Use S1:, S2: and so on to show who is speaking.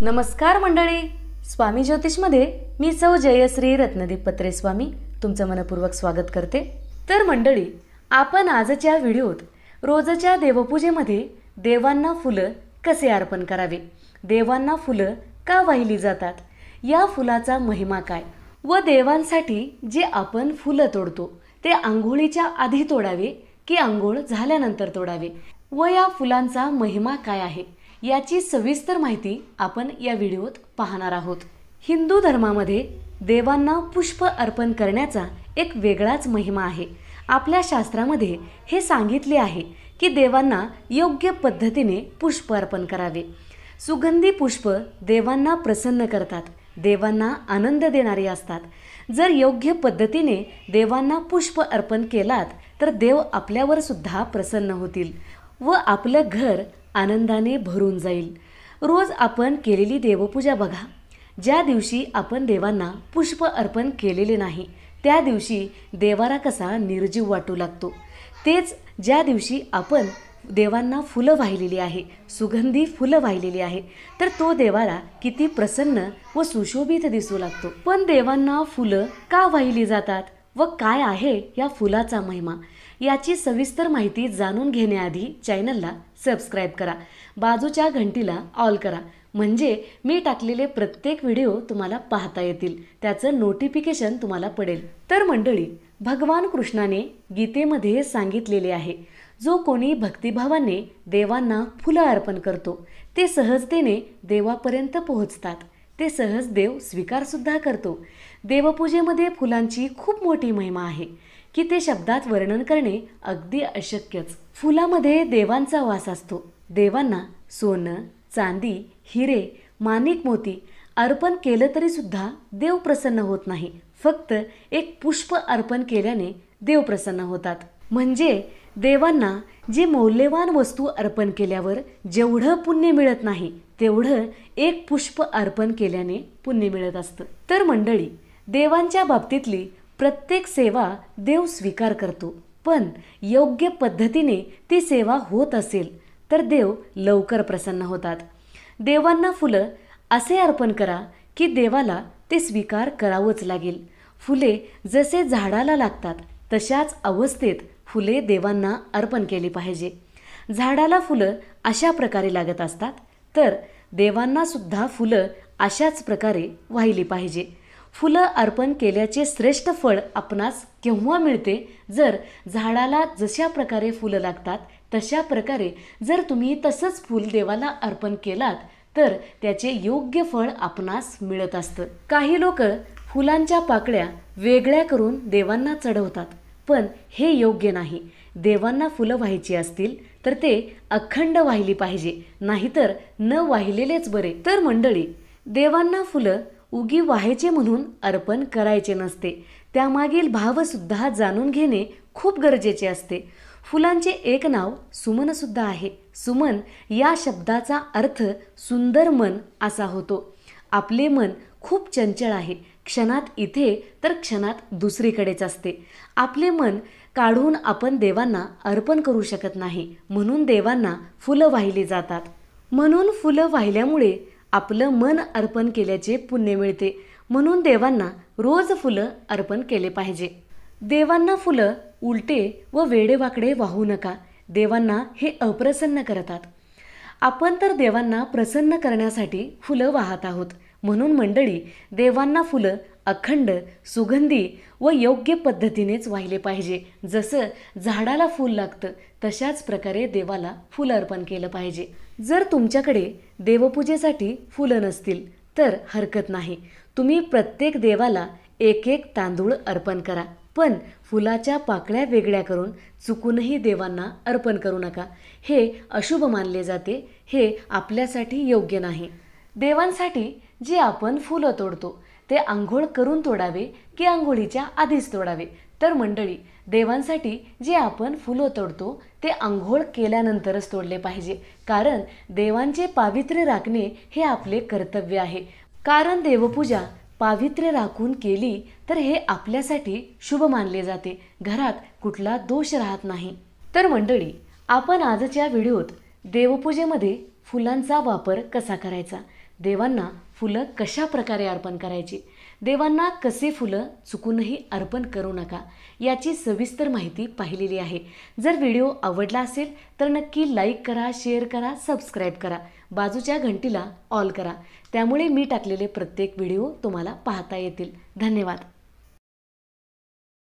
S1: नमस्कार मंडळी, स्वामी ज्योतिषमध्ये मी सौ जयश्री रत्नदीप पत्रे स्वामी तुमचं मनपूर्वक स्वागत करते। तर मंडळी, आपण आजच्या व्हिडिओत रोजच्या देवपूजेमध्ये देवांना फुलं कसे अर्पण करावे, देवांना फुलं का वाहिली जातात, या फुलाचा महिमा काय व देवांसाठी जे आपण फुलं तोडतो ते आंघोळीच्या आधी तोडावे की आंघोळ झाल्यानंतर तोडावे व या फुलांचा महिमा काय आहे याची सविस्तर माहिती आपण या व्हिडिओत पाहणार आहोत। हिंदू धर्मामध्ये देवांना पुष्प अर्पण करण्याचा एक वेगळाच महिमा आहे। आपल्या शास्त्रामध्ये हे सांगितले आहे की देवांना योग्य पद्धतीने पुष्प अर्पण करावे। सुगंधी पुष्प देवांना प्रसन्न करतात, देवांना आनंद देणारे असतात। जर योग्य पद्धतीने देवांना पुष्प अर्पण केलात तर देव आपल्यावर सुद्धा प्रसन्न होतील व आपलं घर आनंदाने भरून जाईल। रोज आपण केलेली देवपूजा बघा, ज्या दिवशी आपण देवांना पुष्प अर्पण केलेले नाही त्या दिवशी देवारा कसा निर्जीव वाटू लागतो। तेच ज्या दिवशी आपण देवांना फुलं वाहिलेली आहे, सुगंधी फुलं वाहिलेली आहे, तर तो देवारा किती प्रसन्न व सुशोभित दिसू लागतो। पण देवांना फुलं का वाहिली जातात व काय आहे या फुलाचा महिमा याची सविस्तर माहिती जाणून घेण्याआधी चॅनलला सबस्क्राइब करा, बाजूच्या घंटीला ऑल करा, म्हणजे मी टाकलेले प्रत्येक व्हिडिओ तुम्हाला पाहता येतील, त्याचं नोटिफिकेशन तुम्हाला पडेल। तर मंडळी, भगवान कृष्णाने गीतेमध्ये सांगितलेले आहे, जो कोणी भक्तिभावाने देवांना फुलं अर्पण करतो ते सहजतेने देवापर्यंत पोहोचतात, ते सहज देव स्वीकार सुद्धा करतो। देवपूजेमध्ये फुलांची खूप मोठी महिमा आहे की ते शब्दात वर्णन करणे अगदी अशक्यच। फुलामध्ये देवांचा वास असतो। देवांना सोनं, चांदी, हिरे, माणिक मोती अर्पण केलं तरी सुद्धा देव प्रसन्न होत नाही। फक्त एक पुष्प अर्पण केल्याने देव प्रसन्न होतात। म्हणजे देवांना जी मौल्यवान वस्तू अर्पण केल्यावर जेवढं पुण्य मिळत नाही तेवढं एक पुष्प अर्पण केल्याने पुण्य मिळत असतं। तर मंडळी, देवांच्या बाबतीतली प्रत्येक सेवा देव स्वीकार करतो, पण योग्य पद्धतीने ती सेवा होत असेल तर देव लवकर प्रसन्न होतात। देवांना फुलं असे अर्पण करा की देवाला ते स्वीकार करावंच लागेल। फुले जसे झाडाला लागतात तशाच अवस्थेत फुले देवांना अर्पण केली पाहिजे। झाडाला फुलं अशा प्रकारे लागत असतात तर देवांना सुद्धा फुलं अशाच प्रकारे वाहिली पाहिजे। फुलं अर्पण केल्याचे श्रेष्ठ फळ आपणास केव्हा मिळते, जर झाडाला जशा प्रकारे फुलं लागतात तशा प्रकारे जर तुम्ही तसंच फूल देवाला अर्पण केलात तर त्याचे योग्य फळ आपणास मिळत असतं। काही लोक फुलांच्या पाकळ्या वेगळ्या करून देवांना चढवतात, पण हे योग्य नाही। देवांना फुलं व्हायची असतील तर ते अखंड वाहिली पाहिजे, नाहीतर न वाहिलेलेच बरे। तर मंडळी, देवांना फुलं उगी व्हायचे म्हणून अर्पण करायचे नसते, त्यामागील भाव सुद्धा जाणून घेणे खूप गरजेचे असते। फुलांचे एक नाव सुमन सुद्धा आहे। सुमन या शब्दाचा अर्थ सुंदर मन असा होतो। आपले मन खूप चंचल आहे, क्षणात इथे तर क्षणात दुसरीकडेच असते। आपले मन काढून आपण देवांना अर्पण करू शकत नाही, म्हणून देवांना फुलं वाहिली जातात। म्हणून फुलं वाहिल्यामुळे आपलं मन अर्पण केल्याचे पुण्य मिळते, म्हणून देवांना रोज फुलं अर्पण केले पाहिजे। देवांना फुलं उलटे व वेडेवाकडे वाहू नका, देवांना हे अप्रसन्न करतात। आपण तर देवांना प्रसन्न करण्यासाठी फुलं वाहत आहोत, म्हणून मंडळी, देवांना फुलं अखंड, सुगंधी व योग्य पद्धतीनेच वाहिले पाहिजे। जसं झाडाला फूल लागतं तशाच प्रकारे देवाला फुलं अर्पण केलं पाहिजे। जर तुमच्याकडे देवपूजेसाठी फुलं नसतील तर हरकत नाही, तुम्ही प्रत्येक देवाला एक एक तांदूळ अर्पण करा, पण फुलाच्या पाकळ्या वेगळ्या करून चुकूनही देवांना अर्पण करू नका। हे अशुभ मानले जाते, हे आपल्यासाठी योग्य नाही। देवांसाठी जे आपण फुलं तोडतो ते आंघोळ करून तोडावे की आंघोळीच्या आधीच तोडावे। तर मंडळी, देवांसाठी जे आपण फुलं तोडतो ते आंघोळ केल्यानंतरच तोडले पाहिजे, कारण देवांचे पावित्र्य राखणे हे आपले कर्तव्य आहे। कारण देवपूजा पावित्र्य राखून केली तर हे आपल्यासाठी शुभ मानले जाते, घरात कुठला दोष राहत नाही। तर मंडळी, आपण आजच्या व्हिडिओत देवपूजेमध्ये फुलांचा वापर कसा करायचा देवांना फुलं कशा प्रकारे अर्पण करायची, देवांना कसे फुलं चुकूनही अर्पण करू नका याची सविस्तर माहिती पाहिलेली आहे. जर व्हिडिओ आवडला असेल तर नक्की लाईक करा, शेअर करा, सबस्क्राईब करा, बाजूच्या घंटीला ऑल करा. त्यामुळे मी टाकलेले प्रत्येक व्हिडिओ तुम्हाला पाहता येतील. धन्यवाद.